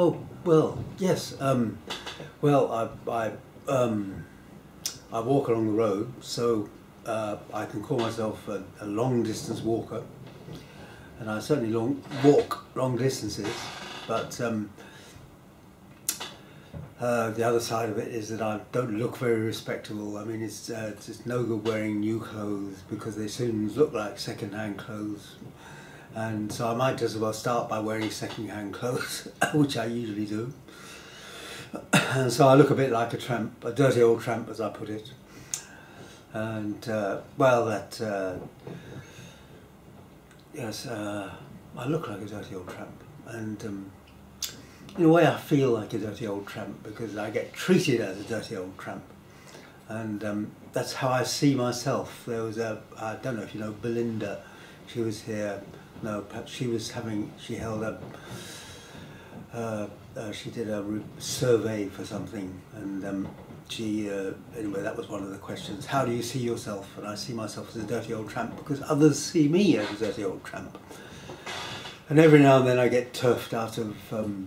Oh, well, yes. Well, I walk along the road, so I can call myself a long distance walker, and I certainly walk long distances. But the other side of it is that I don't look very respectable. I mean, it's no good wearing new clothes because they soon look like second-hand clothes. And so I might just as well start by wearing second-hand clothes, which I usually do. And so I look a bit like a tramp, a dirty old tramp, as I put it. And yes, I look like a dirty old tramp. And in a way, I feel like a dirty old tramp because I get treated as a dirty old tramp. And that's how I see myself. There was I don't know if you know Belinda. She was here. No, perhaps she held a, she did a survey for something, and anyway, that was one of the questions. How do you see yourself? And I see myself as a dirty old tramp because others see me as a dirty old tramp. And every now and then I get turfed out of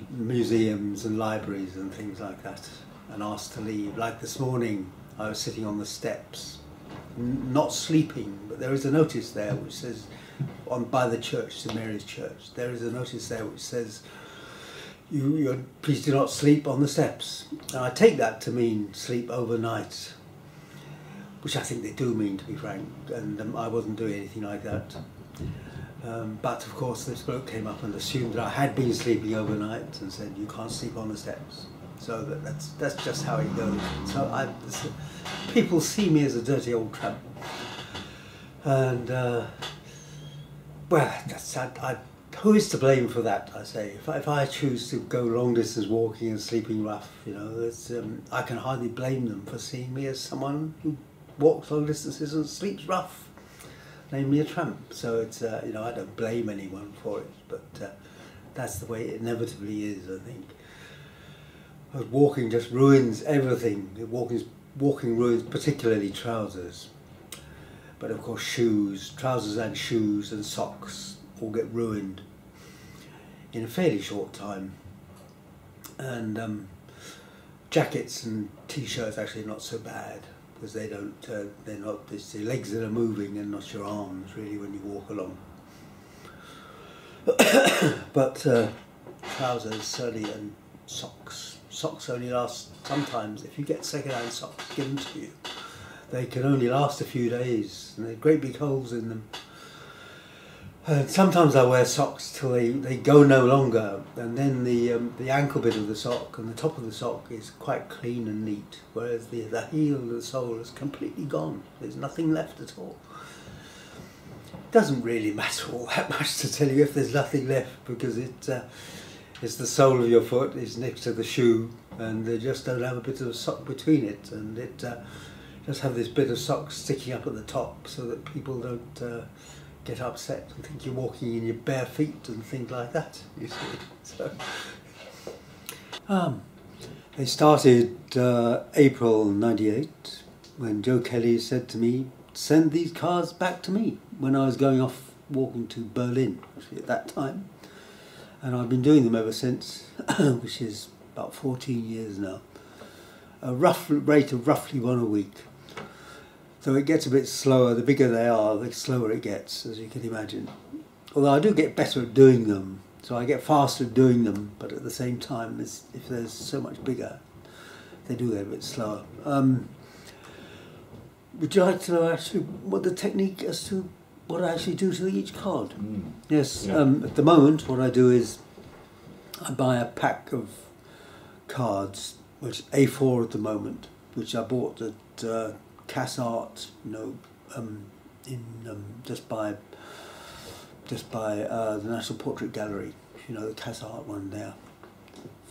museums and libraries and things like that, and asked to leave. Like this morning, I was sitting on the steps, not sleeping, but there is a notice there which says, by the church, St Mary's Church, there is a notice there which says, please do not sleep on the steps. And I take that to mean sleep overnight, which I think they do mean, to be frank, and I wasn't doing anything like that. But of course this bloke came up and assumed that I had been sleeping overnight and said, you can't sleep on the steps. So that's just how it goes. So people see me as a dirty old tramp. And well, who is to blame for that, I say? If I choose to go long distance walking and sleeping rough, you know, I can hardly blame them for seeing me as someone who walks long distances and sleeps rough, namely a tramp. So it's, you know, I don't blame anyone for it, but that's the way it inevitably is, I think. Walking just ruins everything. Walking ruins particularly trousers. But of course trousers and shoes and socks all get ruined in a fairly short time. And jackets and t-shirts actually not so bad because they're not, it's the legs that are moving and not your arms really when you walk along. But trousers certainly, and socks only last sometimes, if you get second-hand socks given to you, they can only last a few days, and there are great big holes in them. And sometimes I wear socks till they go no longer, and then the ankle bit of the sock and the top of the sock is quite clean and neat, whereas the heel of the sole is completely gone. There's nothing left at all. It doesn't really matter all that much, to tell you, if there's nothing left, because it's the sole of your foot is next to the shoe, and they just don't have a bit of a sock between it, and it just have this bit of sock sticking up at the top so that people don't get upset and think you're walking in your bare feet and things like that, you see. So, they started April '98 when Joe Kelly said to me, send these cars back to me, when I was going off walking to Berlin, actually at that time. And I've been doing them ever since, which is about 14 years now. A rough rate of roughly one a week. So it gets a bit slower. The bigger they are, the slower it gets, as you can imagine. Although I do get better at doing them, so I get faster at doing them, but at the same time, if they're so much bigger, they do get a bit slower. Would you like to know actually what the technique as to what I actually do to each card? Mm. Yes, yeah. At the moment what I do is I buy a pack of cards, which A4 at the moment, which I bought at Cass Art, you know, just by the National Portrait Gallery, you know, the Cass Art one there.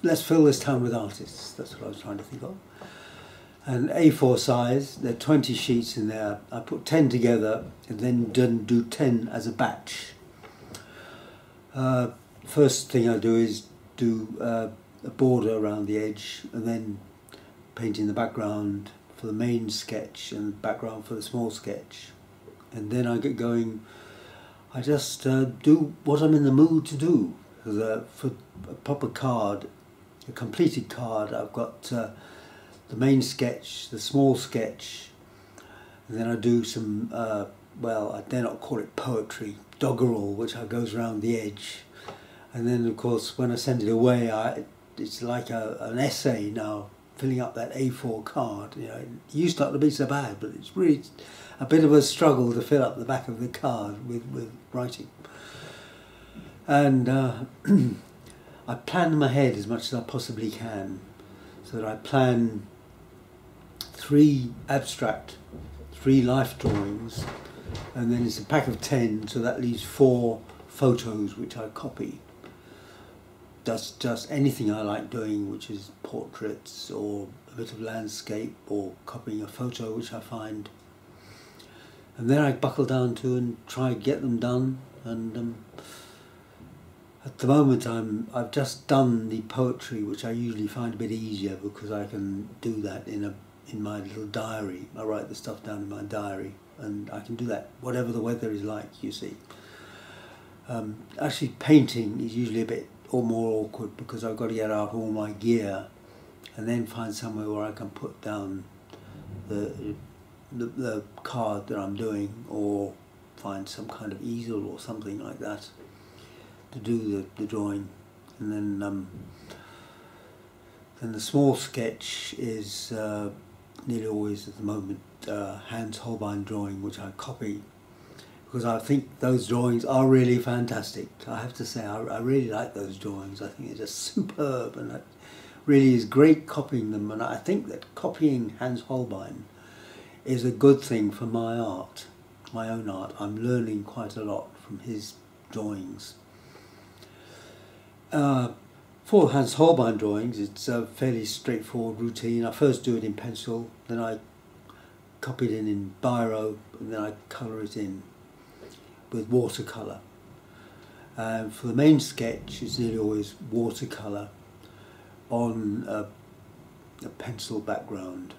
Let's fill this town with artists, that's what I was trying to think of. And A4 size, there are 20 sheets in there. I put 10 together and then do 10 as a batch. First thing I do is do a border around the edge, and then painting the background for the main sketch and the background for the small sketch. And then I get going, I just do what I'm in the mood to do. For a proper card, the completed card. I've got the main sketch, the small sketch, and then I do some, well, I dare not call it poetry, doggerel, which goes around the edge. And then, of course, when I send it away, it's like an essay now, filling up that A4 card. You know, it used not to be so bad, but it's really a bit of a struggle to fill up the back of the card with writing. And I plan in my head as much as I possibly can, so that I plan 3 abstract, 3 life drawings, and then it's a pack of 10, so that leaves 4 photos which I copy. Just anything I like doing, which is portraits or a bit of landscape, or copying a photo which I find. And then I buckle down to and try to get them done. And at the moment I've just done the poetry, which I usually find a bit easier because I can do that in my little diary. I write the stuff down in my diary, and I can do that whatever the weather is like, you see. Actually painting is usually a bit more awkward because I've got to get out all my gear and then find somewhere where I can put down the card that I'm doing, or find some kind of easel or something like that to do the drawing. And then the small sketch is nearly always at the moment Hans Holbein drawing, which I copy, because I think those drawings are really fantastic. I have to say, I really like those drawings. I think they're just superb, and it really is great copying them. And I think that copying Hans Holbein is a good thing for my art, my own art. I'm learning quite a lot from his drawings. For Hans Holbein drawings, it's a fairly straightforward routine. I first do it in pencil, then I copy it in biro, and then I colour it in with watercolour. For the main sketch, it's nearly always watercolour on a pencil background.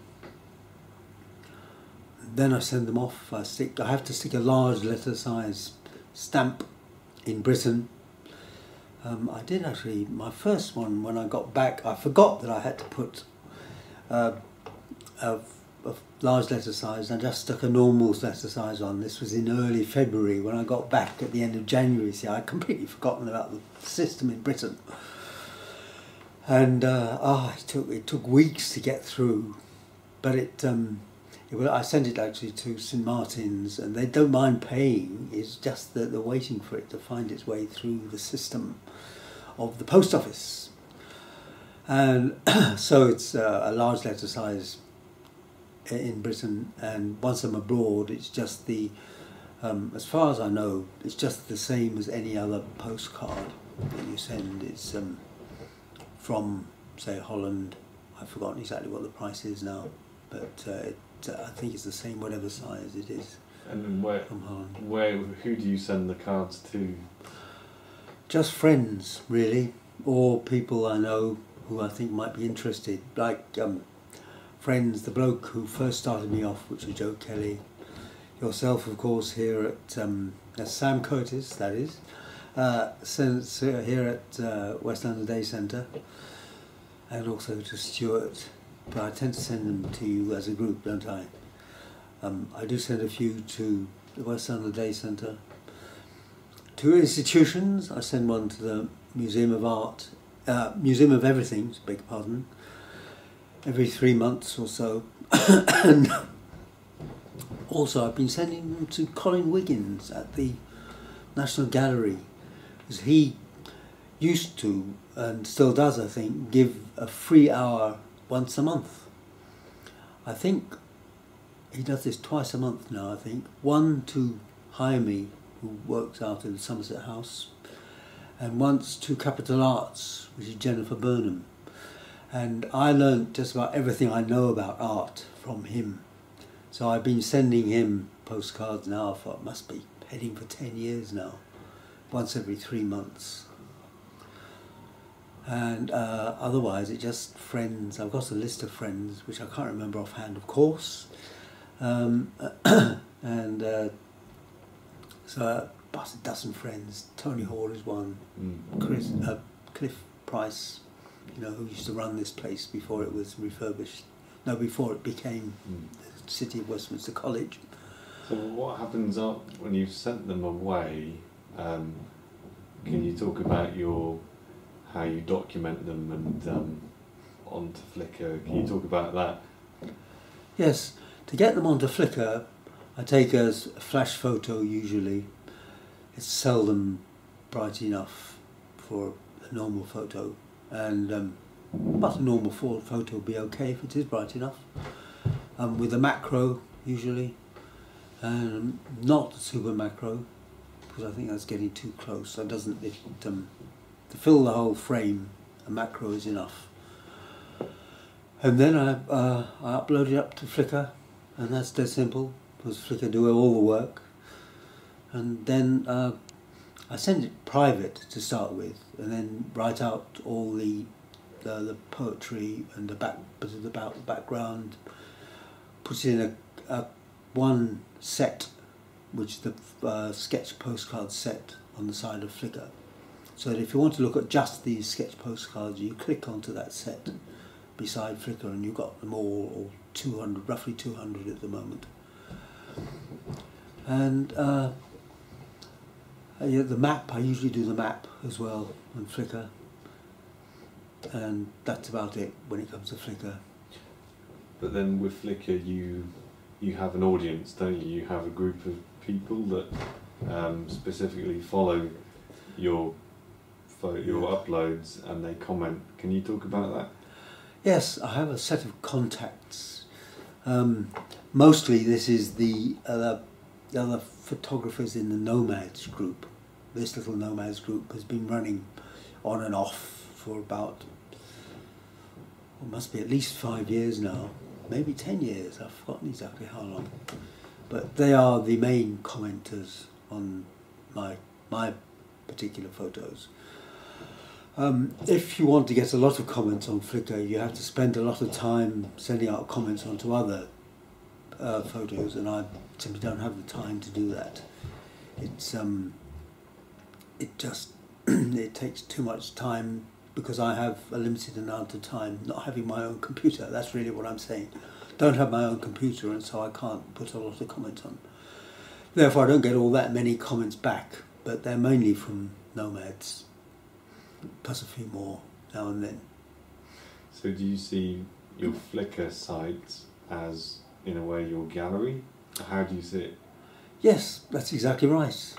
Then I send them off. I have to stick a large letter size stamp in Britain. I did actually, my first one, when I got back, I forgot that I had to put a large letter size. I just stuck a normal letter size on. This was in early February. When I got back at the end of January, see, I'd completely forgotten about the system in Britain. And it took weeks to get through, but I sent it actually to St Martin's, and they don't mind paying. It's just that they're waiting for it to find its way through the system of the post office. And so it's a large letter size in Britain, and once I'm abroad, it's just as far as I know, it's just the same as any other postcard that you send. It's from, say, Holland. I've forgotten exactly what the price is now, but I think it's the same whatever size it is. And from Holland. Who do you send the cards to? Just friends, really, or people I know who I think might be interested. Like friends, the bloke who first started me off, which was Joe Kelly, yourself, of course, here at Sam Curtis, that is, since here at West London Day Centre, and also to Stuart. But I tend to send them to you as a group, don't I? I do send a few to the West London Day Centre. To institutions, I send one to the Museum of Art, Museum of Everything, beg your pardon, every 3 months or so. And also I've been sending them to Colin Wiggins at the National Gallery, because he used to, and still does I think, give a free hour once a month. I think he does this twice a month now, I think. One to Jaime, who works out in Somerset House, and once to Capital Arts, which is Jennifer Burnham. And I learnt just about everything I know about art from him. So I've been sending him postcards now for, it must be heading for 10 years now, once every 3 months. And otherwise it's just friends. I've got a list of friends which I can't remember offhand, of course, and so about a dozen friends. Tony Hall is one, Cliff Price, you know, who used to run this place before it was refurbished. No, before it became the City of Westminster College. So what happens when you've sent them away? Can you talk about how you document them and onto Flickr? Can you talk about that? Yes, to get them onto Flickr, I take a flash photo usually. It's seldom bright enough for a normal photo, and but a normal photo will be okay if it is bright enough. With a macro usually, and not super macro, because I think that's getting too close. That doesn't to fill the whole frame. A macro is enough. And then I upload it up to Flickr, and that's dead simple, because Flickr do all the work. And then I send it private to start with, and then write out all the poetry and the background, put it in a one set, which is the sketch postcard set on the side of Flickr. So that if you want to look at just these sketch postcards, you click onto that set beside Flickr, and you've got them all, or 200, roughly 200 at the moment. And the map, I usually do the map as well on Flickr, and that's about it when it comes to Flickr. But then with Flickr, you have an audience, don't you? You have a group of people that specifically follow your uploads, and they comment. Can you talk about that? Yes, I have a set of contacts. Mostly this is the other photographers in the Nomads group. This little Nomads group has been running on and off for about, it must be at least 5 years now, maybe 10 years, I've forgotten exactly how long. But they are the main commenters on my particular photos. If you want to get a lot of comments on Flickr, you have to spend a lot of time sending out comments onto other photos, and I simply don't have the time to do that. It takes too much time, because I have a limited amount of time, not having my own computer. That's really what I'm saying. Don't have my own computer, and so I can't put a lot of comments on. Therefore, I don't get all that many comments back, but they're mainly from Nomads, plus a few more now and then. So do you see your Flickr site as, in a way, your gallery? How do you see it? Yes, that's exactly right.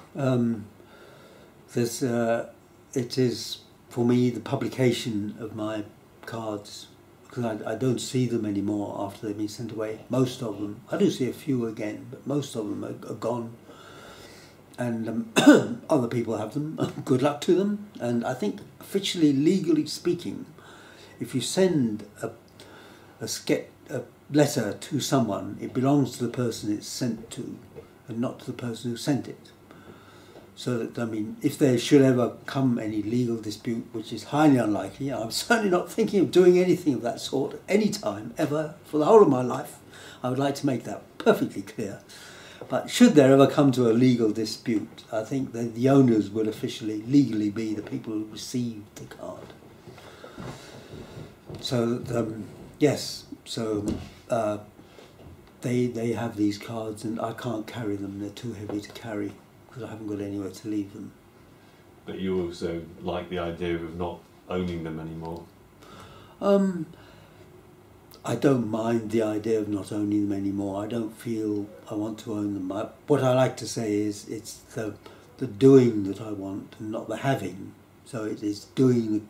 It is, for me, the publication of my cards, because I don't see them anymore after they've been sent away. Most of them. I do see a few again, but most of them are gone. And other people have them. Good luck to them. And I think, officially, legally speaking, if you send a letter to someone, it belongs to the person it's sent to, and not to the person who sent it. So that, I mean, if there should ever come any legal dispute, which is highly unlikely, I'm certainly not thinking of doing anything of that sort any time, ever, for the whole of my life. I would like to make that perfectly clear. But should there ever come to a legal dispute, I think that the owners will officially, legally be the people who received the card. So, yes, so they have these cards, and I can't carry them. They're too heavy to carry, because I haven't got anywhere to leave them. But you also like the idea of not owning them anymore? I don't mind the idea of not owning them anymore. I don't feel I want to own them. What I like to say is it's the doing that I want, and not the having. So it is doing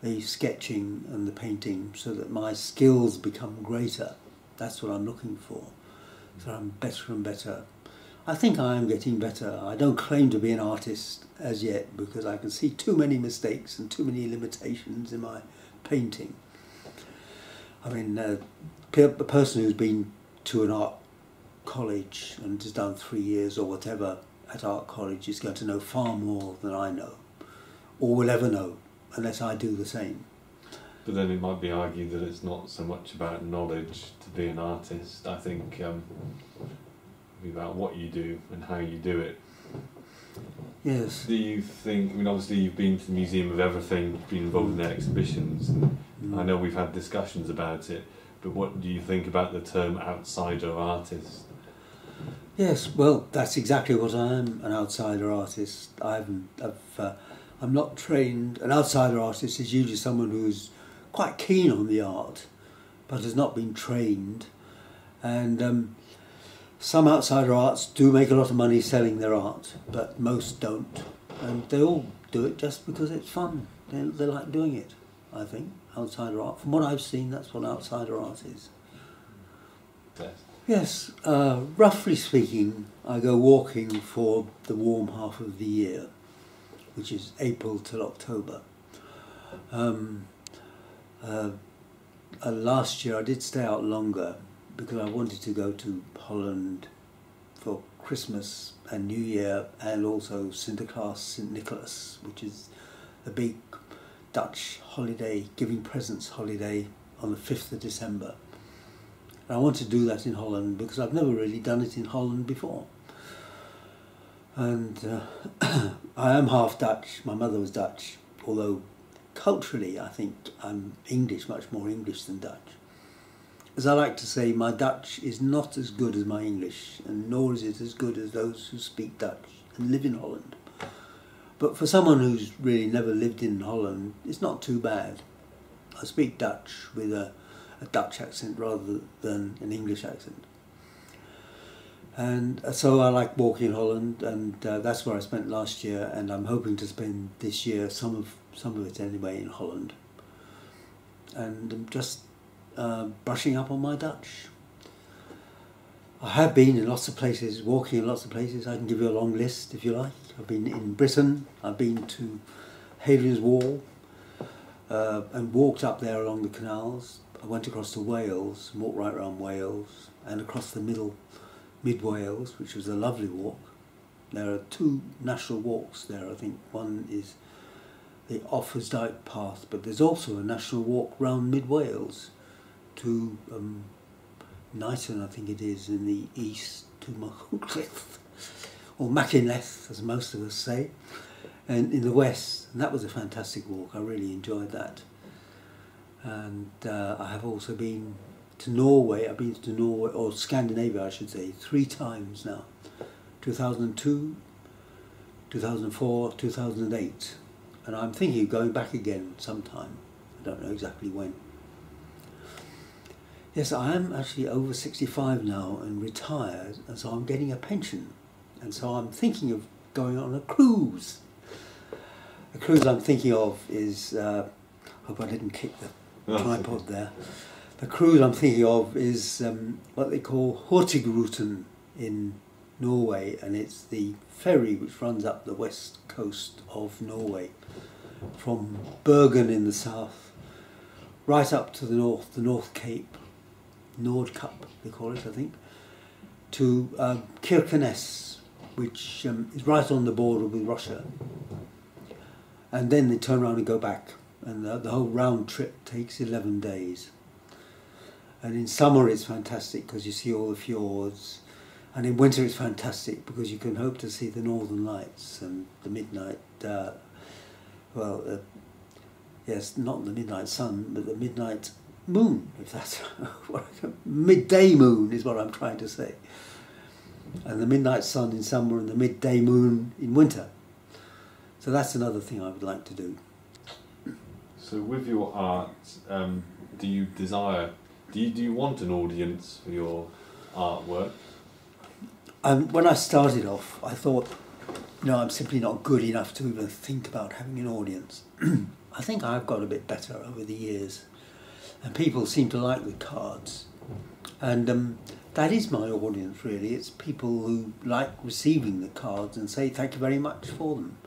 the sketching and the painting so that my skills become greater. That's what I'm looking for. So I'm better and better. I think I am getting better. I don't claim to be an artist as yet, because I can see too many mistakes and too many limitations in my painting. I mean, a person who's been to an art college and has done 3 years or whatever at art college is going to know far more than I know, or will ever know, unless I do the same. But then it might be argued that it's not so much about knowledge to be an artist. I think about what you do and how you do it. Yes. Do you think, I mean, obviously you've been to the Museum of Everything, been involved in their exhibitions, and I know we've had discussions about it, but what do you think about the term outsider artist? Yes, well, that's exactly what I am, an outsider artist. I'm not trained. An outsider artist is usually someone who's quite keen on the art, but has not been trained. And some outsider arts do make a lot of money selling their art, but most don't. And they all do it just because it's fun. They like doing it, I think, outsider art. From what I've seen, that's what outsider art is. Yes. Yes, roughly speaking, I go walking for the warm half of the year, which is April till October. Last year I did stay out longer because I wanted to go to Holland for Christmas and New Year, and also Sinterklaas, St. Nicholas, which is a big Dutch holiday, giving presents holiday on the 5th of December. And I want to do that in Holland because I've never really done it in Holland before. And I am half Dutch. My mother was Dutch, although culturally I think I'm English, much more English than Dutch. As I like to say, my Dutch is not as good as my English, and nor is it as good as those who speak Dutch and live in Holland. But for someone who's really never lived in Holland, it's not too bad. I speak Dutch with a Dutch accent rather than an English accent. And so I like walking in Holland, and that's where I spent last year, and I'm hoping to spend this year, some of it anyway, in Holland. And I'm just brushing up on my Dutch. I have been in lots of places, walking in lots of places. I can give you a long list if you like. I've been in Britain, I've been to Hadrian's Wall, and walked up there along the canals. I went across to Wales and walked right around Wales and across the mid Wales, which was a lovely walk. There are two national walks there, I think. One is the Offa's Path, but there's also a national walk round mid Wales to Knighton, I think it is, in the east, to Machynlleth, or Machynlleth, as most of us say, and in the west. And that was a fantastic walk. I really enjoyed that. And I have also been to Norway. I've been to Norway, or Scandinavia I should say, 3 times now. 2002, 2004, 2008. And I'm thinking of going back again sometime. I don't know exactly when. Yes, I am actually over 65 now and retired, and so I'm getting a pension. And so I'm thinking of going on a cruise. The cruise I'm thinking of is, hope I didn't kick the tripod there. The cruise I'm thinking of is what they call Hurtigruten in Norway, and it's the ferry which runs up the west coast of Norway from Bergen in the south right up to the North Cape, Nordkapp they call it, I think, to Kirkenes, which is right on the border with Russia. And then they turn around and go back, and the whole round trip takes 11 days. And in summer it's fantastic because you see all the fjords, and in winter it's fantastic because you can hope to see the northern lights and the midnight, yes, not the midnight sun, but the midnight moon, if that's what midday moon is what I'm trying to say. And the midnight sun in summer and the midday moon in winter. So that's another thing I would like to do. So with your art, do you want an audience for your artwork? When I started off, I thought, no, I'm simply not good enough to even think about having an audience. I think I've got a bit better over the years, and people seem to like the cards. And that is my audience, really. It's people who like receiving the cards and say thank you very much for them.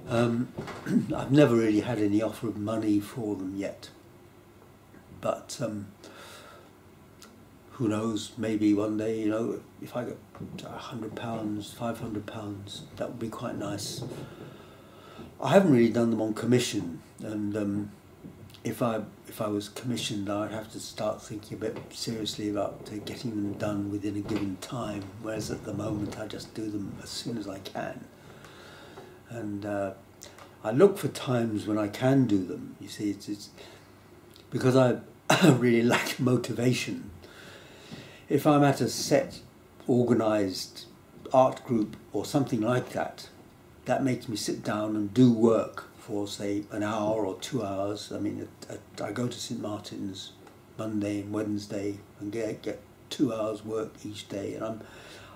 I've never really had any offer of money for them yet, but who knows, maybe one day, you know, if I get £100, £500, that would be quite nice. I haven't really done them on commission, and if I was commissioned, I'd have to start thinking a bit seriously about getting them done within a given time, whereas at the moment I just do them as soon as I can. and I look for times when I can do them. You see, it's because I really lack motivation. If I'm at a set, organised art group or something like that, that makes me sit down and do work for, say, an hour or 2 hours. I mean, I go to St Martin's Monday and Wednesday and get 2 hours work each day, and I'm,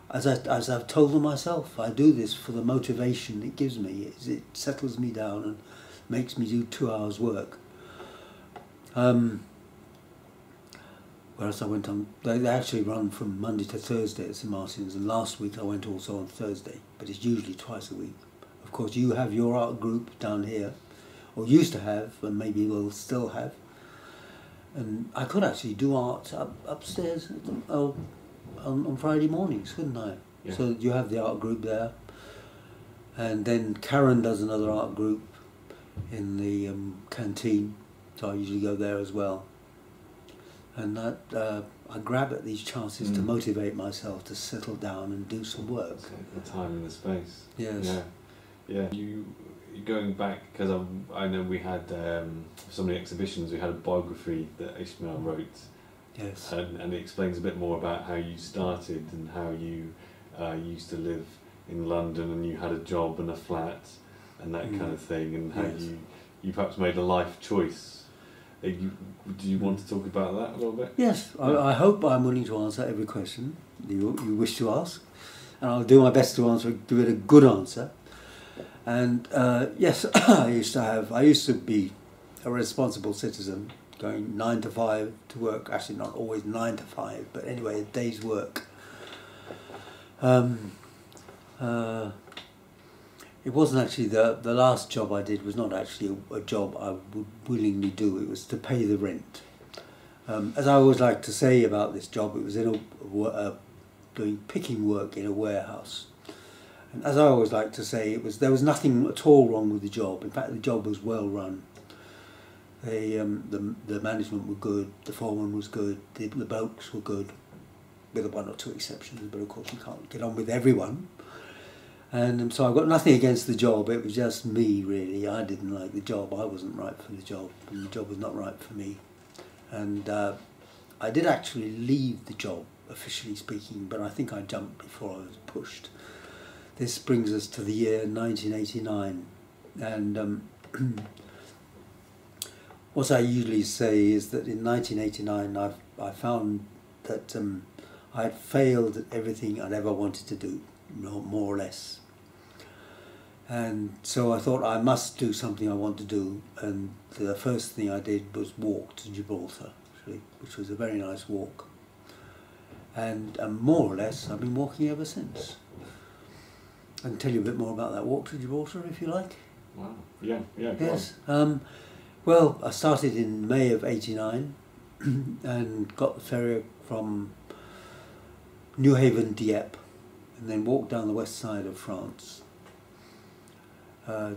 as I've told them myself, I do this for the motivation it gives me. It settles me down and makes me do 2 hours work. Whereas I went on, they actually run from Monday to Thursday at St Martin's, and last week I went also on Thursday, but it's usually twice a week. Of course, you have your art group down here, or used to have, and maybe will still have. And I could actually do art upstairs on Friday mornings, couldn't I? Yeah. So you have the art group there, and then Karen does another art group in the canteen, so I usually go there as well. And I grab at these chances to motivate myself to settle down and do some work. The time and the space. Yes. Yeah. Yeah. You going back, because I know we had so many exhibitions. We had a biography that Ishmael wrote. Yes. And it explains a bit more about how you started and how you used to live in London, and you had a job and a flat and that kind of thing, and how you perhaps made a life choice. Do you want to talk about that a little bit? Yes, I hope I'm willing to answer every question you wish to ask, and I'll do my best to give it a good answer. And yes, I used to be a responsible citizen, going 9 to 5 to work. Actually, not always 9 to 5, but anyway, a day's work. It wasn't actually the last job I did was not actually a job I would willingly do. It was to pay the rent. As I always like to say about this job, it was doing picking work in a warehouse. And as I always like to say, there was nothing at all wrong with the job. In fact, the job was well run. The management were good, the foreman was good, the blokes were good, with one or two exceptions. But of course, you can't get on with everyone. And so I've got nothing against the job. It was just me, really. I didn't like the job. I wasn't right for the job, and the job was not right for me. And I did actually leave the job, officially speaking, but I think I jumped before I was pushed. This brings us to the year 1989, and what I usually say is that in 1989 I found that I had failed at everything I'd ever wanted to do, more or less. And so I thought I must do something I want to do, and the first thing I did was walk to Gibraltar, actually, which was a very nice walk. And more or less I've been walking ever since. I can tell you a bit more about that walk to Gibraltar if you like. Wow, yeah, yes. Well, I started in May of '89 and got the ferry from Newhaven, Dieppe, and then walked down the west side of France,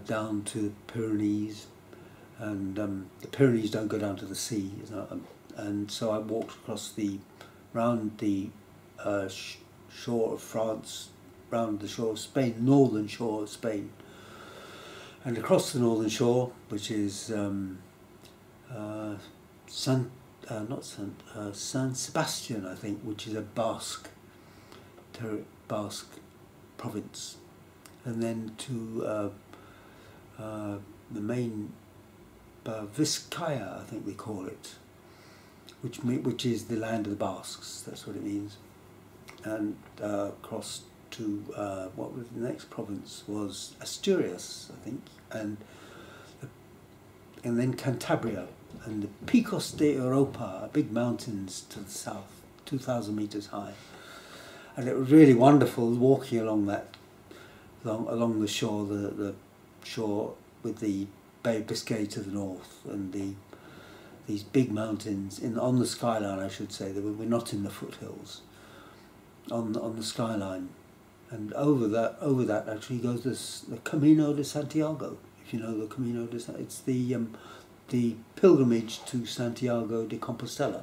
down to the Pyrenees, and the Pyrenees don't go down to the sea, and so I walked across round the shore of France, round the shore of Spain, northern shore of Spain, and across the northern shore, which is San Sebastian, I think, which is a Basque province, and then to the main Vizcaya, I think we call it, which is the land of the Basques. That's what it means. And across to what was the next province was Asturias, I think, and then Cantabria and the Picos de Europa, big mountains to the south, 2,000 meters high. And it was really wonderful walking along along the shore, the shore with the Bay of Biscay to the north, and these big mountains on the skyline, I should say. We're not in the foothills, on the skyline, and over that actually goes the Camino de Santiago. If you know the Camino de Santiago, it's the pilgrimage to Santiago de Compostela.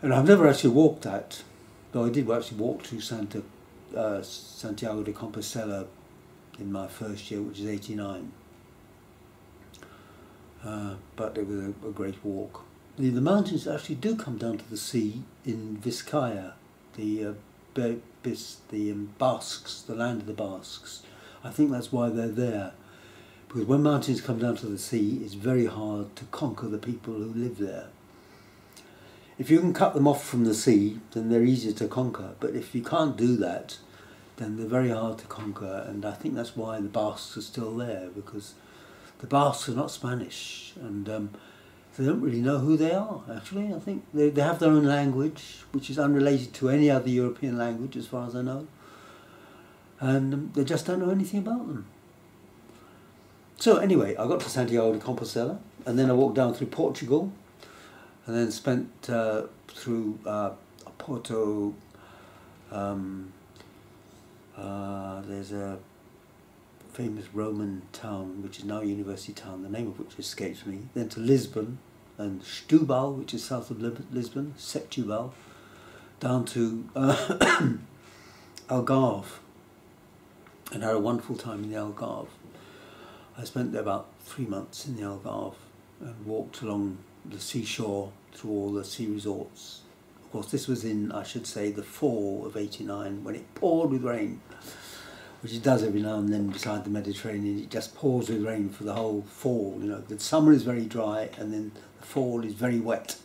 And I've never actually walked that, though I did actually walk to Santiago de Compostela in my first year, which is 89. But it was a great walk. The mountains actually do come down to the sea in Vizcaya, the Basques, the land of the Basques. I think that's why they're there. Because when mountains come down to the sea, it's very hard to conquer the people who live there. If you can cut them off from the sea, then they're easier to conquer. But if you can't do that, then they're very hard to conquer. And I think that's why the Basques are still there, because the Basques are not Spanish, and they don't really know who they are, actually. I think they have their own language, which is unrelated to any other European language, as far as I know. And they just don't know anything about them. So anyway, I got to Santiago de Compostela, and then I walked down through Portugal, and then spent through Porto. There's a famous Roman town, which is now a university town, the name of which escapes me. Then to Lisbon, and Setúbal, which is south of Lisbon, Setúbal, down to Algarve, and had a wonderful time in the Algarve. I spent there about 3 months in the Algarve and walked along the seashore through all the sea resorts. Of course, this was in, I should say, the fall of '89, when it poured with rain, which it does every now and then beside the Mediterranean. It just pours with rain for the whole fall. You know, the summer is very dry, and then the fall is very wet.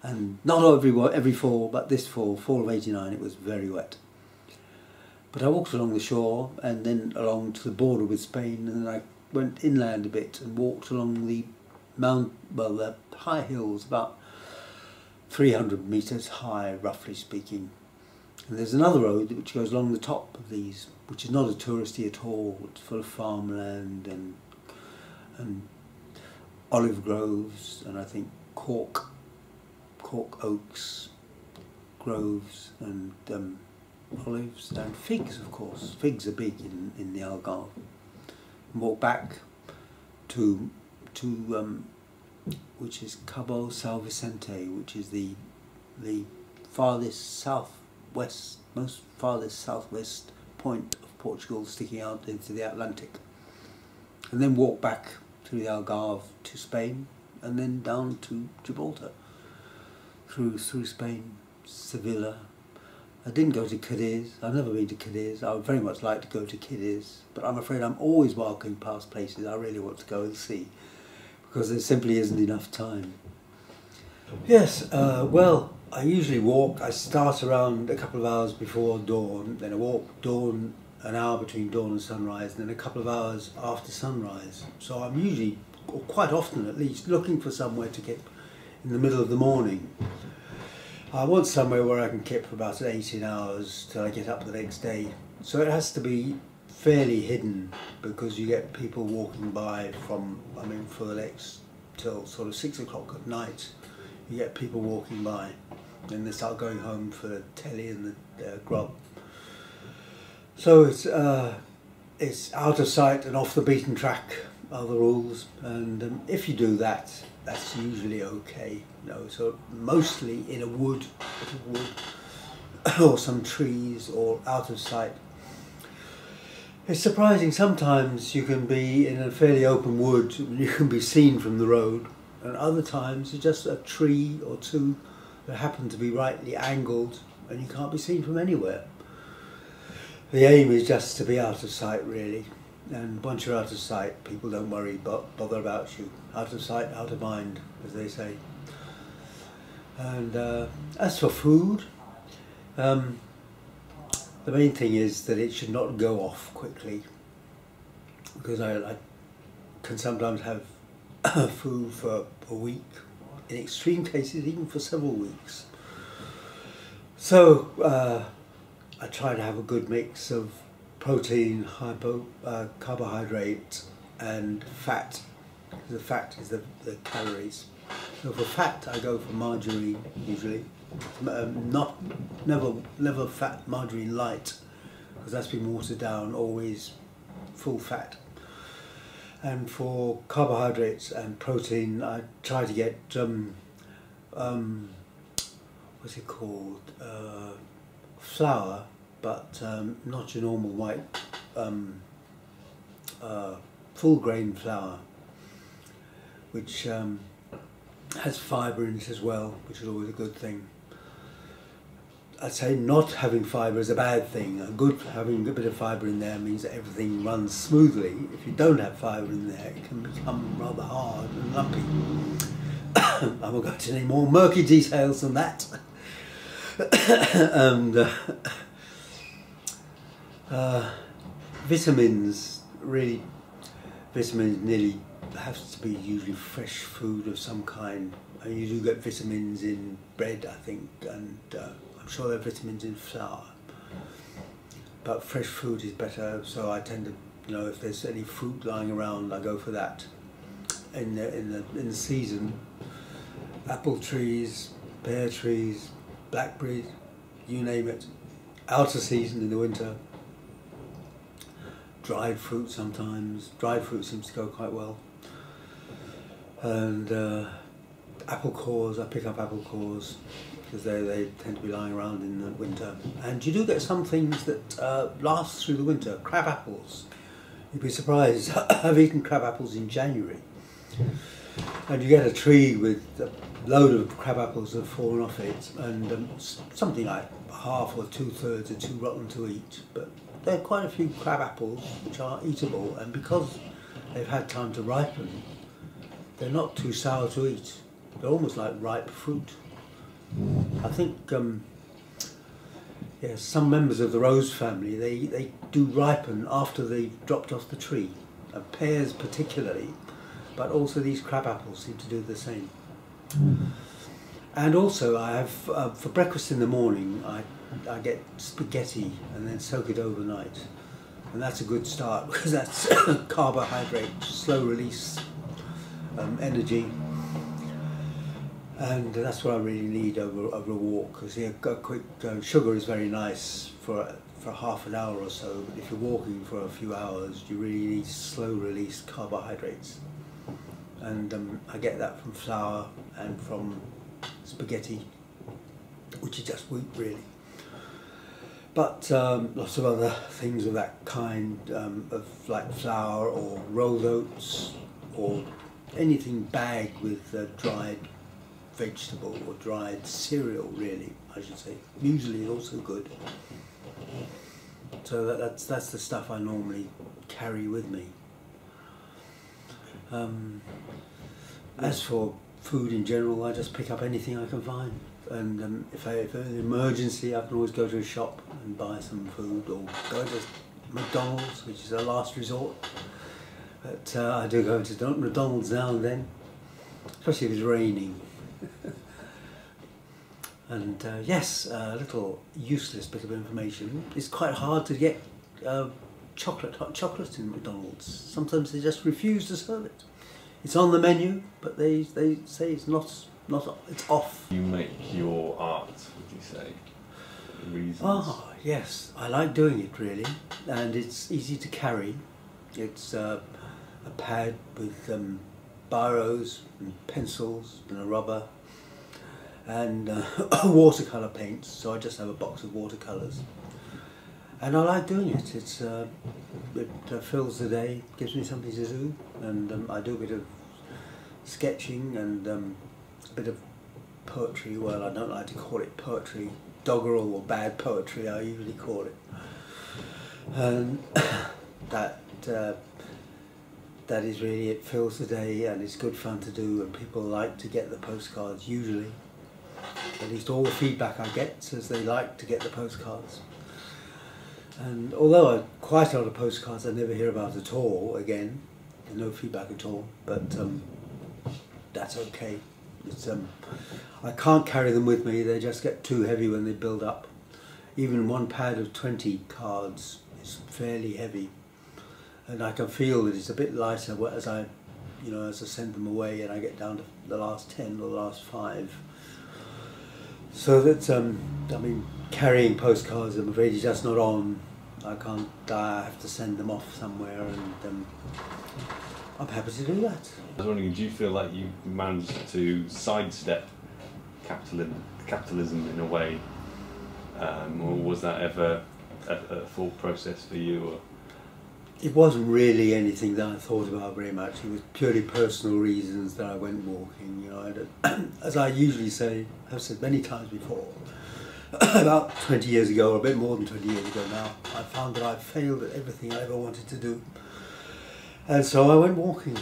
And not every fall, but this fall of '89, it was very wet. But I walked along the shore and then along to the border with Spain, and then I went inland a bit and walked along the the high hills, about 300 metres high, roughly speaking. And there's another road which goes along the top of these, which is not a touristy at all. It's full of farmland and olive groves, and I think cork oaks groves, and olives and figs, of course. Figs are big in the Algarve. And walk back to which is Cabo São Vicente, which is the farthest southwest point of Portugal, sticking out into the Atlantic. And then walk back through the Algarve to Spain, and then down to Gibraltar, through Spain, Sevilla. I didn't go to Cadiz. I've never been to Cadiz. I would very much like to go to Cadiz, but I'm afraid I'm always walking past places I really want to go and see, because there simply isn't enough time. Yes, well, I usually walk. I start around a couple of hours before dawn, then I walk dawn, an hour between dawn and sunrise, and then a couple of hours after sunrise. So I'm usually, or quite often at least, looking for somewhere to get in the middle of the morning. I want somewhere where I can keep for about 18 hours till I get up the next day. So it has to be fairly hidden, because you get people walking by from, for the next, till sort of 6 o'clock at night. You get people walking by, and they start going home for the telly and the grub. So it's out of sight and off the beaten track are the rules, and if you do that, that's usually okay. So mostly in a wood, or some trees, or out of sight. It's surprising, sometimes you can be in a fairly open wood and you can be seen from the road, and other times it's just a tree or two that happen to be rightly angled and you can't be seen from anywhere. The aim is just to be out of sight, really, and once you're out of sight, people don't bother about you. Out of sight, out of mind, as they say. And as for food, the main thing is that it should not go off quickly, because I can sometimes have food for a week, in extreme cases even for several weeks. So I try to have a good mix of protein, carbohydrate and fat. The fat is the calories. So for fat I go for margarine usually. Never fat margarine light, because that's been watered down, always full fat. And for carbohydrates and protein, I try to get what's it called, flour, but not your normal white full grain flour, which has fibre in it as well, which is always a good thing. I'd say not having fibre is a bad thing. Having a bit of fibre in there means that everything runs smoothly. If you don't have fibre in there, it can become rather hard and lumpy. I won't go into any more murky details than that. And vitamins nearly has to be usually fresh food of some kind. And you do get vitamins in bread, I think, and I'm sure there are vitamins in flour. But fresh food is better, so I tend to, if there's any fruit lying around, I go for that. In the season, apple trees, pear trees, blackberries, you name it. Out of season in the winter. Dried fruit sometimes. Dried fruit seems to go quite well. And apple cores, I pick up apple cores because they tend to be lying around in the winter. And you do get some things that last through the winter. Crab apples. You'd be surprised. I've eaten crab apples in January. And you get a tree with a load of crab apples that have fallen off it, and something like half or 2/3 are too rotten to eat. But there are quite a few crab apples which are eatable, and because they've had time to ripen, they're not too sour to eat. They're almost like ripe fruit. I think, some members of the rose family, they do ripen after they've dropped off the tree. Pears particularly, but also these crab apples seem to do the same. And also I have, for breakfast in the morning, I get spaghetti and then soak it overnight. And that's a good start because that's carbohydrate, slow release energy. And that's what I really need over a walk, because sugar is very nice for half an hour or so, but if you're walking for a few hours, you really need slow release carbohydrates. And I get that from flour and from spaghetti, which is just wheat really. But lots of other things of that kind, of like flour or rolled oats or anything bagged with dried vegetable or dried cereal, really, I should say. Muesli is also good. So that's the stuff I normally carry with me. As for food in general, I just pick up anything I can find. And if there's an emergency, I can always go to a shop and buy some food, or go to McDonald's, which is a last resort. But I do go to McDonald's now and then, especially if it's raining. And yes, a little useless bit of information. It's quite hard to get hot chocolate in McDonald's. Sometimes they just refuse to serve it. It's on the menu, but they say it's it's off. You make your art, would you say? Reasons? Oh, yes. I like doing it, really. And it's easy to carry. It's a pad with biros and pencils and a rubber and watercolour paints. So I just have a box of watercolours. And I like doing it. It fills the day, gives me something to do, and I do a bit of sketching and a bit of poetry. Well, I don't like to call it poetry, doggerel or bad poetry, I usually call it. And that is really, it fills the day, and it's good fun to do, and people like to get the postcards usually. At least all the feedback I get says they like to get the postcards. And although quite a lot of postcards I never hear about at all again, there's no feedback at all, but that's okay. I can't carry them with me, they just get too heavy when they build up. Even one pad of 20 cards is fairly heavy, and I can feel that it's a bit lighter as I send them away and I get down to the last 10 or the last 5. So that, carrying postcards, I'm afraid, is just not on. I have to send them off somewhere, and I'm happy to do that. I was wondering, do you feel like you managed to sidestep capitalism in a way, or was that ever a thought process for you? it wasn't really anything that I thought about very much. It was purely personal reasons that I went walking. You know, as I usually say, I've said many times before, about 20 years ago, or a bit more than 20 years ago now, I found that I failed at everything I ever wanted to do. And so I went walking.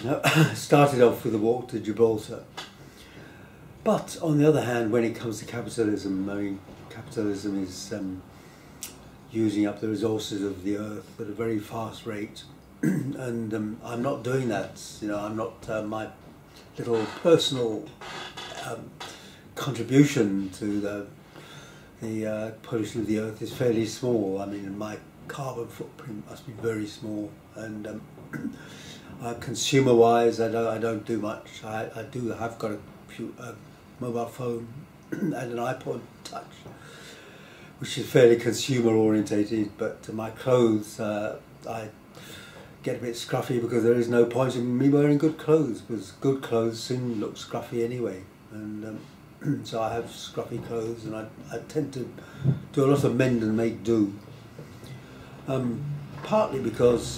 Started off with a walk to Gibraltar. But on the other hand, when it comes to capitalism, I mean, capitalism is using up the resources of the earth at a very fast rate, and I'm not doing that. You know, I'm not. My little personal contribution to the pollution of the earth is fairly small. I mean, my carbon footprint must be very small, and consumer-wise, I don't do much. I've got a mobile phone and an iPod Touch, which is fairly consumer orientated, but my clothes, I get a bit scruffy because there is no point in me wearing good clothes, because good clothes soon look scruffy anyway, and so I have scruffy clothes, and I tend to do a lot of mend and make do, partly because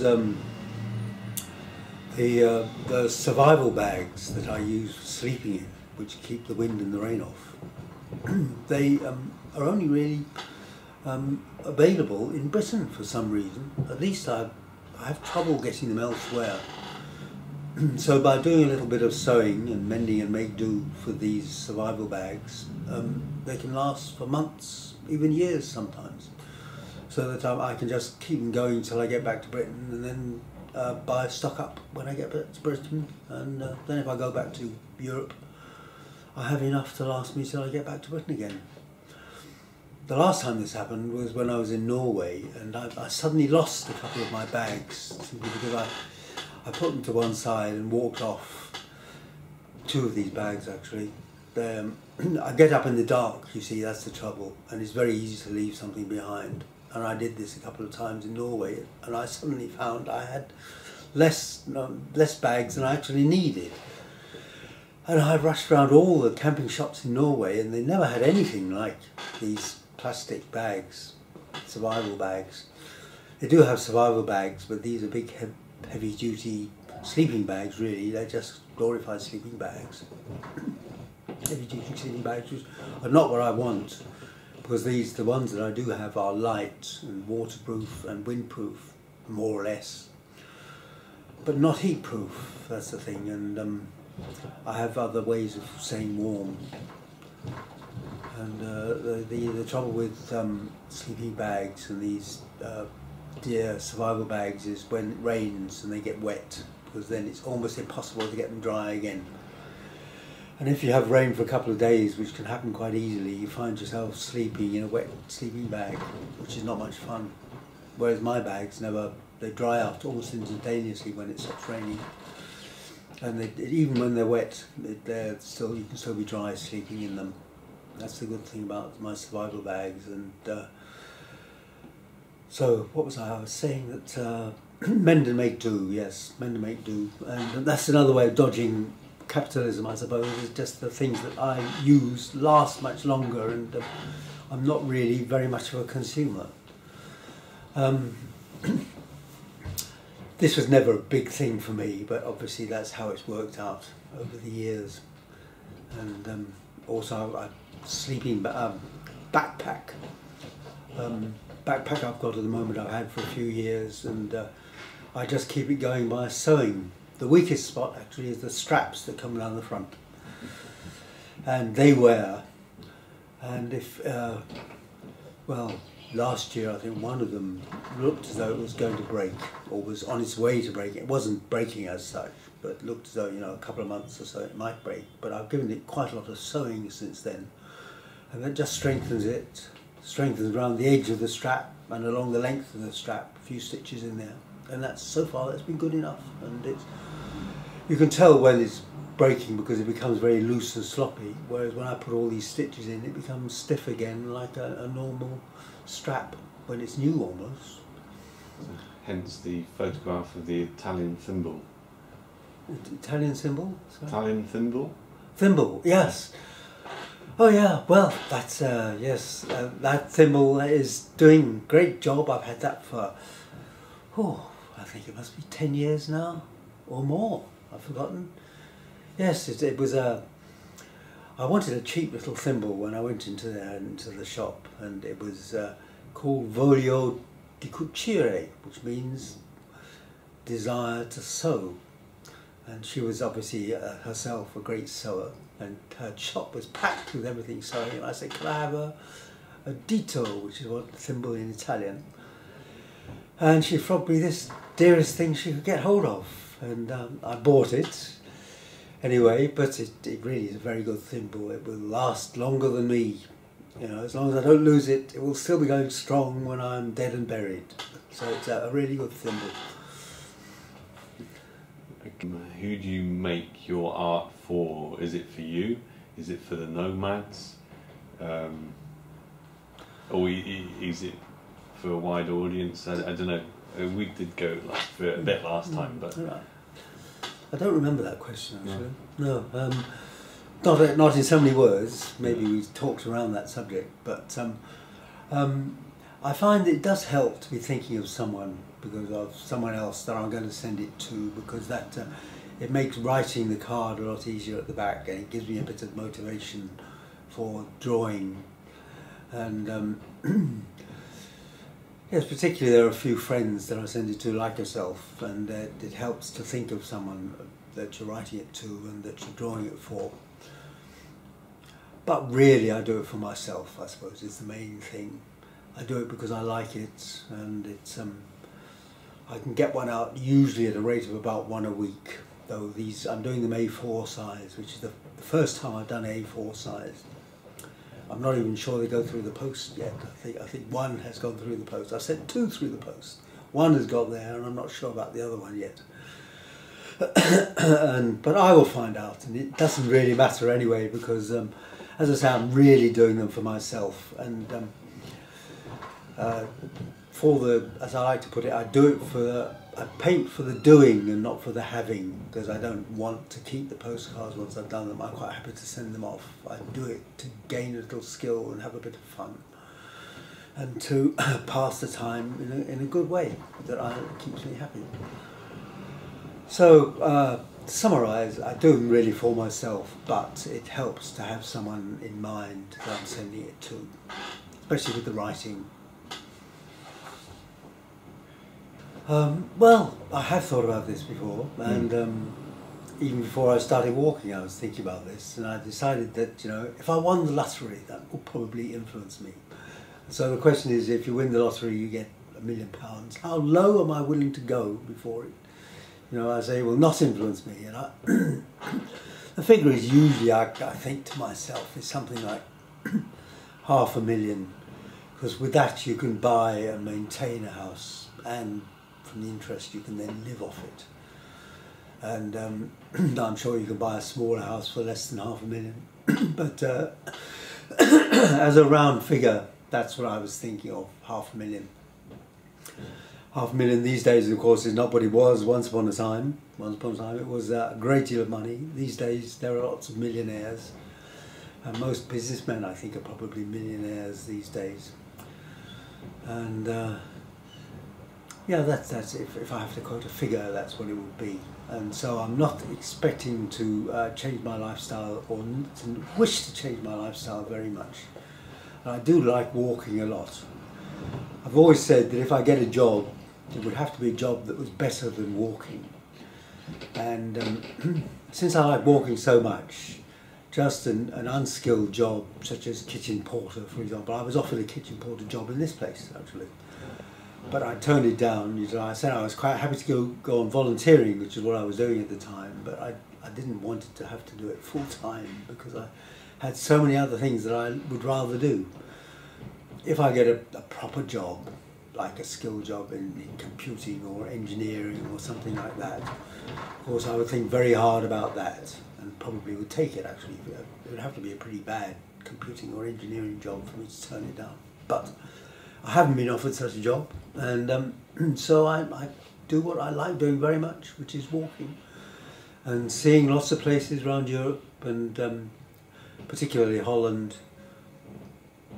the survival bags that I use for sleeping in, which keep the wind and the rain off, they are only really available in Britain for some reason. At least I have trouble getting them elsewhere. So by doing a little bit of sewing and mending and make do for these survival bags, they can last for months, even years sometimes. So that I can just keep them going until I get back to Britain, and then stock up when I get back to Britain, and then if I go back to Europe, I have enough to last me till I get back to Britain again. The last time this happened was when I was in Norway, and I suddenly lost a couple of my bags, simply because I put them to one side and walked off. Two of these bags actually. I get up in the dark, you see, that's the trouble, and it's very easy to leave something behind. And I did this a couple of times in Norway, and I suddenly found I had less bags than I actually needed. And I rushed around all the camping shops in Norway, and they never had anything like these plastic bags, survival bags. They do have survival bags, but these are big, heavy-duty sleeping bags, really. They're just glorified sleeping bags. Heavy-duty sleeping bags are not what I want, because the ones that I do have are light and waterproof and windproof, more or less, but not heatproof. That's the thing, and I have other ways of staying warm. And the trouble with sleeping bags and these dear survival bags is when it rains and they get wet, because then it's almost impossible to get them dry again. And if you have rain for a couple of days, which can happen quite easily, you find yourself sleeping in a wet sleeping bag, which is not much fun. Whereas my bags they dry out almost instantaneously when it stops raining. And even when they're wet, you can still be dry sleeping in them. That's the good thing about my survival bags. And so what was I was saying that mend and make do, yes, mend and make do. And that's another way of dodging capitalism, I suppose, is just the things that I use last much longer, and I'm not really very much of a consumer. This was never a big thing for me, but obviously that's how it's worked out over the years. And also a sleeping backpack. Backpack I've got at the moment, I've had for a few years, and I just keep it going by sewing. The weakest spot actually is the straps that come down the front, and they wear. And if, well, last year I think one of them looked as though it was going to break, or was on its way to break. It wasn't breaking as such, but looked as though, you know, a couple of months or so it might break. But I've given it quite a lot of sewing since then, and that just strengthens it, strengthens around the edge of the strap and along the length of the strap, a few stitches in there. And so far that's been good enough, and you can tell when it's breaking because it becomes very loose and sloppy, whereas when I put all these stitches in, it becomes stiff again, like a normal strap when it's new almost. Hence the photograph of the Italian thimble. Italian symbol? Sorry? Italian thimble? Thimble, yes. Oh yeah, well, that's, yes, that thimble is doing a great job. I've had that for, I think it must be 10 years now, or more. I've forgotten. Yes, it was a... I wanted a cheap little thimble when I went into the shop, and it was called Voglio di cucire, which means desire to sew. And she was obviously herself a great sewer, and her shop was packed with everything sewing. And I said, can I have a dito, which is what thimble in Italian? And she frogged me this dearest thing she could get hold of, and I bought it anyway. But it really is a very good thimble. It will last longer than me, you know. As long as I don't lose it, it will still be going strong when I'm dead and buried. So it's a really good thimble. Who do you make your art for? Is it for you? Is it for the nomads? Or is it for a wide audience? I don't know. We did go for a bit last time, but I don't remember that question actually. No, not in so many words. Maybe we talked around that subject, but I find it does help to be thinking of someone, because of someone else that I'm going to send it to, because that it makes writing the card a lot easier at the back, and it gives me a bit of motivation for drawing. And yes, particularly there are a few friends that I send it to, like yourself, and it helps to think of someone that you're writing it to and that you're drawing it for. But really I do it for myself, I suppose, is the main thing. I do it because I like it, and it's I can get one out usually at a rate of about one a week, though I'm doing them A4 size, which is the first time I've done A4 size. I'm not even sure they go through the post yet. I think one has gone through the post. I've sent 2 through the post. One has got there, and I'm not sure about the other one yet. But I will find out, and it doesn't really matter anyway, because as I say, I'm really doing them for myself, and as I like to put it, I paint for the doing and not for the having, because I don't want to keep the postcards once I've done them. I'm quite happy to send them off. I do it to gain a little skill and have a bit of fun, and to pass the time in a good way that keeps me happy. So, to summarise, I do them really for myself, but it helps to have someone in mind that I'm sending it to, especially with the writing. Well, I have thought about this before, and even before I started walking I was thinking about this, and I decided that, you know, if I won the lottery, that would probably influence me. So the question is, if you win the lottery you get £1 million, how low am I willing to go before it, you know, I say, will not influence me? And the figure is usually, I think to myself, is something like £500,000, because with that you can buy and maintain a house, and from the interest you can then live off it. And I'm sure you can buy a smaller house for less than £500,000, but as a round figure, that's what I was thinking of, £500,000. £500,000 these days, of course, is not what it was once upon a time. Once upon a time it was a great deal of money. These days there are lots of millionaires, and most businessmen, I think, are probably millionaires these days. And yeah, that's if I have to quote a figure, that's what it would be. And so I'm not expecting to change my lifestyle, or to wish to change my lifestyle very much. And I do like walking a lot. I've always said that if I get a job, it would have to be a job that was better than walking. And since I like walking so much, just an unskilled job such as kitchen porter, for example. I was offered a kitchen porter job in this place, actually, but I turned it down. I said I was quite happy to go on volunteering, which is what I was doing at the time, but I didn't want to have to do it full time, because I had so many other things that I would rather do. If I get a proper job, like a skilled job in computing or engineering or something like that, of course I would think very hard about that, and probably would take it, actually. It would have to be a pretty bad computing or engineering job for me to turn it down. But I haven't been offered such a job, and so I do what I like doing very much, which is walking and seeing lots of places around Europe, and particularly Holland,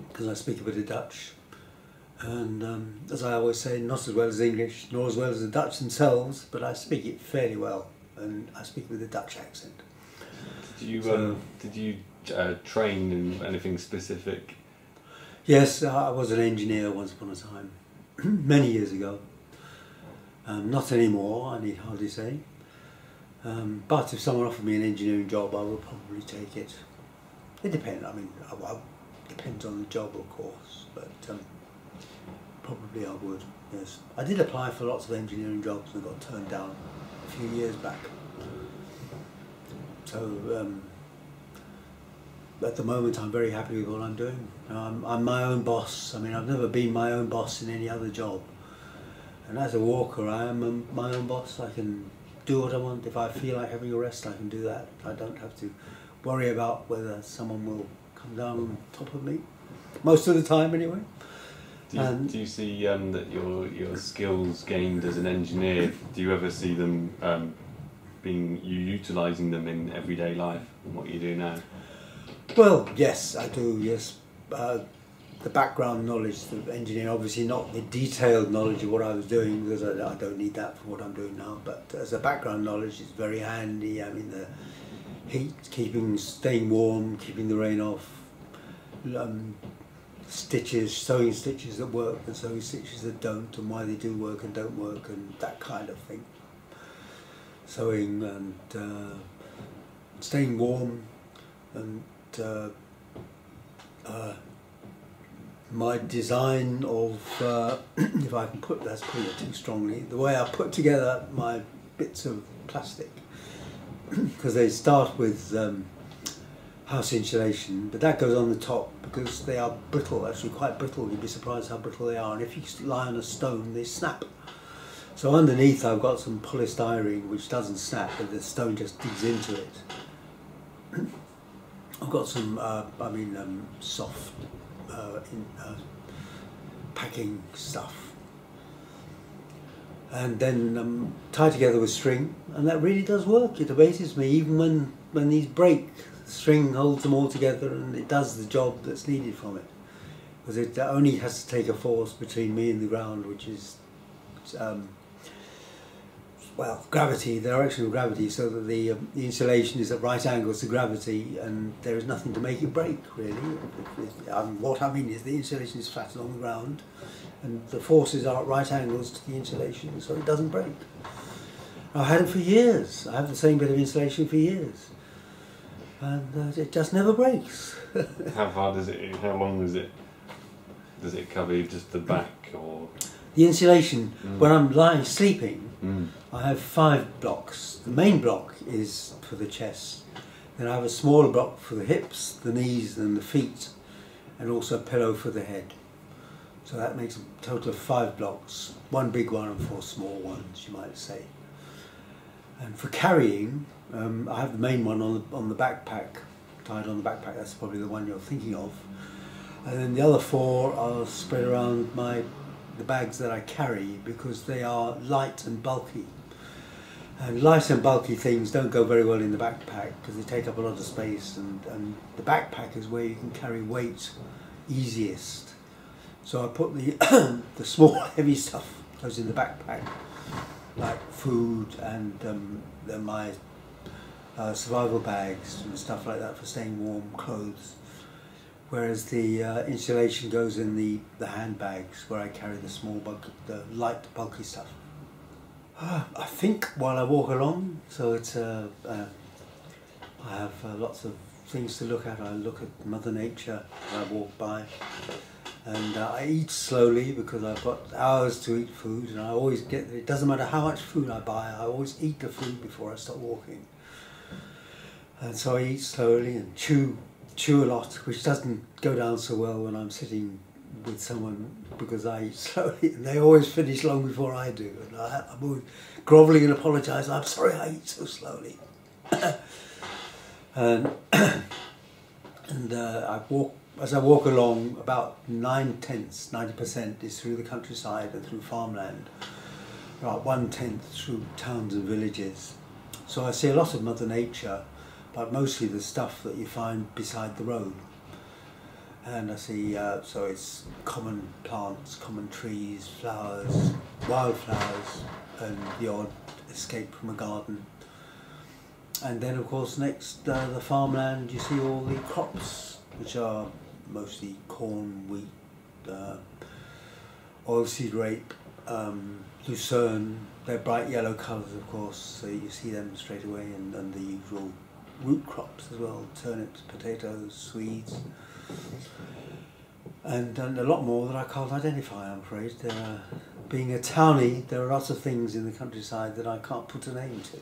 because I speak a bit of Dutch, And as I always say, not as well as English, nor as well as the Dutch themselves, but I speak it fairly well, and I speak with a Dutch accent. Did you train in anything specific? Yes, I was an engineer once upon a time, many years ago. Not anymore, I need hardly say. But if someone offered me an engineering job, I would probably take it. It depends. I mean, depends on the job, of course, but probably I would. Yes, I did apply for lots of engineering jobs and got turned down a few years back. So at the moment, I'm very happy with what I'm doing. I'm my own boss. I mean, I've never been my own boss in any other job. And as a walker, I am my own boss. I can do what I want. If I feel like having a rest, I can do that. I don't have to worry about whether someone will come down on top of me. Most of the time, anyway. Do you see that your skills gained as an engineer, do you ever see them utilising them in everyday life and what you do now? Well, yes, I do, yes. The background knowledge of engineering, obviously not the detailed knowledge of what I was doing, because I don't need that for what I'm doing now, but as a background knowledge, it's very handy. I mean, the heat, staying warm, keeping the rain off, stitches, sewing stitches that work and sewing stitches that don't, and why they do work and don't work, and that kind of thing. Sewing and staying warm, and my design of, if I can that's putting it too strongly, the way I put together my bits of plastic, because they start with house insulation, but that goes on the top because they are brittle, actually quite brittle. You'd be surprised how brittle they are, and if you lie on a stone, they snap. So underneath I've got some polystyrene which doesn't snap, but the stone just digs into it. I've got some, soft packing stuff, and then tied together with string, and that really does work. It amazes me, even when these break, the string holds them all together and it does the job that's needed from it, because it only has to take a force between me and the ground, which is well, gravity, the direction of gravity, so that the insulation is at right angles to gravity, and there is nothing to make it break, really. What I mean is the insulation is flattened on the ground, and the forces are at right angles to the insulation, so it doesn't break. I've had it for years. I have the same bit of insulation for years, and it just never breaks. How far does it? How long does it cover? Just the back, or the insulation? When I'm sleeping. I have 5 blocks. The main block is for the chest. Then I have a smaller block for the hips, the knees and the feet, and also a pillow for the head. So that makes a total of 5 blocks. 1 big one and 4 small ones, you might say. And for carrying, I have the main one on the backpack, tied on the backpack. That's probably the one you're thinking of. And then the other 4 are spread around the bags that I carry, because they are light and bulky. And light and bulky things don't go very well in the backpack because they take up a lot of space, and the backpack is where you can carry weight easiest. So I put the the small heavy stuff goes in the backpack, like food and then my survival bags and stuff like that for staying warm, clothes. Whereas the insulation goes in the handbags where I carry the light bulky stuff. I think while I walk along, so it's I have lots of things to look at. I look at Mother Nature as I walk by, and I eat slowly because I've got hours to eat food, and I always it doesn't matter how much food I buy, I always eat the food before I start walking. And so I eat slowly and chew a lot, which doesn't go down so well when I'm sitting with someone, because I eat slowly and they always finish long before I do, and I'm always grovelling and apologising. I'm sorry I eat so slowly. and as I walk along, about 90% is through the countryside and through farmland, about 1/10 through towns and villages. So I see a lot of Mother Nature, but mostly the stuff that you find beside the road. and I see, so it's common plants, common trees, flowers, wildflowers, and the odd escape from a garden. And then of course next, the farmland, you see all the crops, which are mostly corn, wheat, oilseed rape, lucerne. They're bright yellow colours of course, so you see them straight away, and the usual root crops as well, turnips, potatoes, Swedes, and a lot more that I can't identify, I'm afraid. Being a townie, there are lots of things in the countryside that I can't put a name to.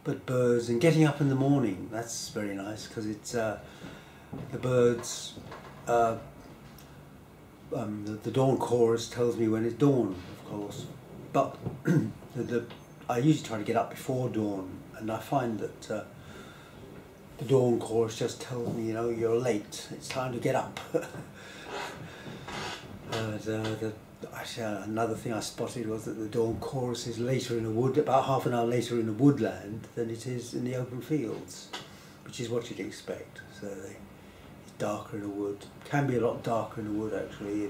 But birds, and getting up in the morning, that's very nice, because it's the birds, the dawn chorus tells me when it's dawn, of course, but I usually try to get up before dawn, and I find that the dawn chorus just tells me, you know, you're late, it's time to get up. Actually, another thing I spotted was that the dawn chorus is later in the wood, about half an hour later in the woodland than it is in the open fields, which is what you'd expect. So it's darker in the wood, can be a lot darker in the wood actually,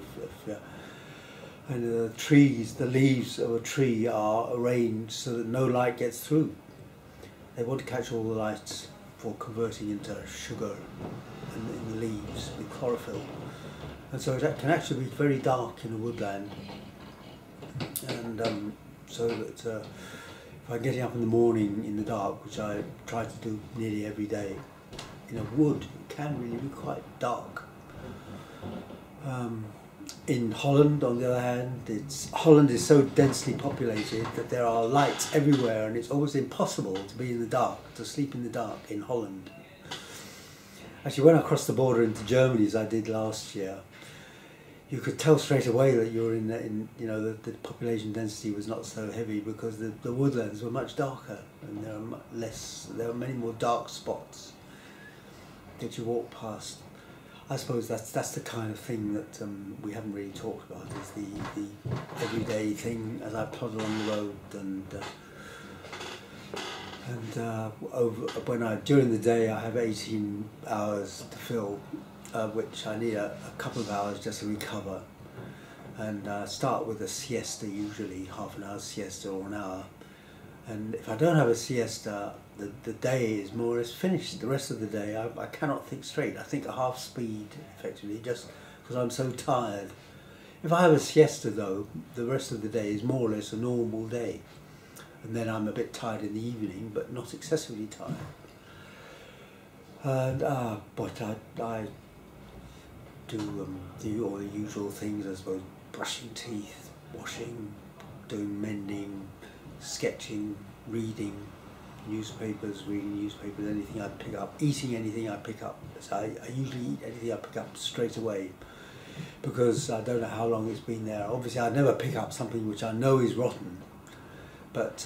and the trees, the leaves of a tree are arranged so that no light gets through. They want to catch all the lights for converting into sugar in the leaves with chlorophyll. And so it can actually be very dark in a woodland, and so that if I'm getting up in the morning in the dark, which I try to do nearly every day, in a wood it can really be quite dark. In Holland, on the other hand, Holland is so densely populated that there are lights everywhere, and it's almost impossible to be in the dark, to sleep in the dark in Holland. Actually, when I crossed the border into Germany, as I did last year, you could tell straight away that you were you know, the population density was not so heavy, because the woodlands were much darker, and there are many more dark spots that you walk past. I suppose that's the kind of thing that we haven't really talked about, is the everyday thing as I plod along the road, during the day I have 18 hours to fill, which I need a couple of hours just to recover, and start with a siesta, usually half an hour siesta or an hour. And if I don't have a siesta, the day is more or less finished. The rest of the day I cannot think straight. I think at half speed, effectively, just because I'm so tired. If I have a siesta though, the rest of the day is more or less a normal day. And then I'm a bit tired in the evening, but not excessively tired. And but I do all the usual things, I suppose: brushing teeth, washing, doing mending, sketching, reading newspapers, anything I pick up, eating anything I pick up. So I usually eat anything I pick up straight away, because I don't know how long it's been there. Obviously I never pick up something which I know is rotten, but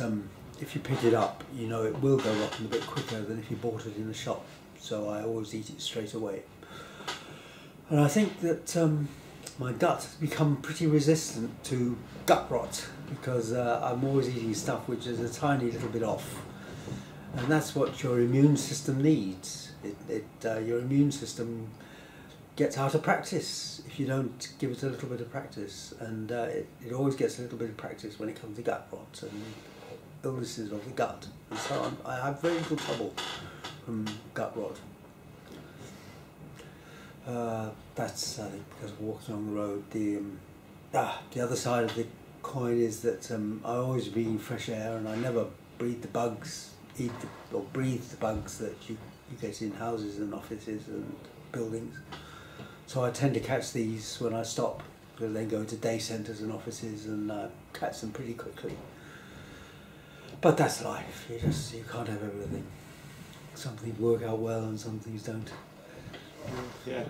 if you pick it up, you know it will go rotten a bit quicker than if you bought it in a shop. So I always eat it straight away. And I think that my gut has become pretty resistant to gut rot, because I'm always eating stuff which is a tiny little bit off. And that's what your immune system needs. Your immune system gets out of practice if you don't give it a little bit of practice. And it always gets a little bit of practice when it comes to gut rot and illnesses of the gut. And so I have very little trouble from gut rot. That's, I think, because walking on the road. The other side of the coin is that I always breathe fresh air, and I never breathe the bugs, breathe the bugs that you get in houses and offices and buildings. So I tend to catch these when I stop, because they go to day centres and offices, and catch them pretty quickly. But that's life. You can't have everything. Some things work out well and some things don't. Yeah.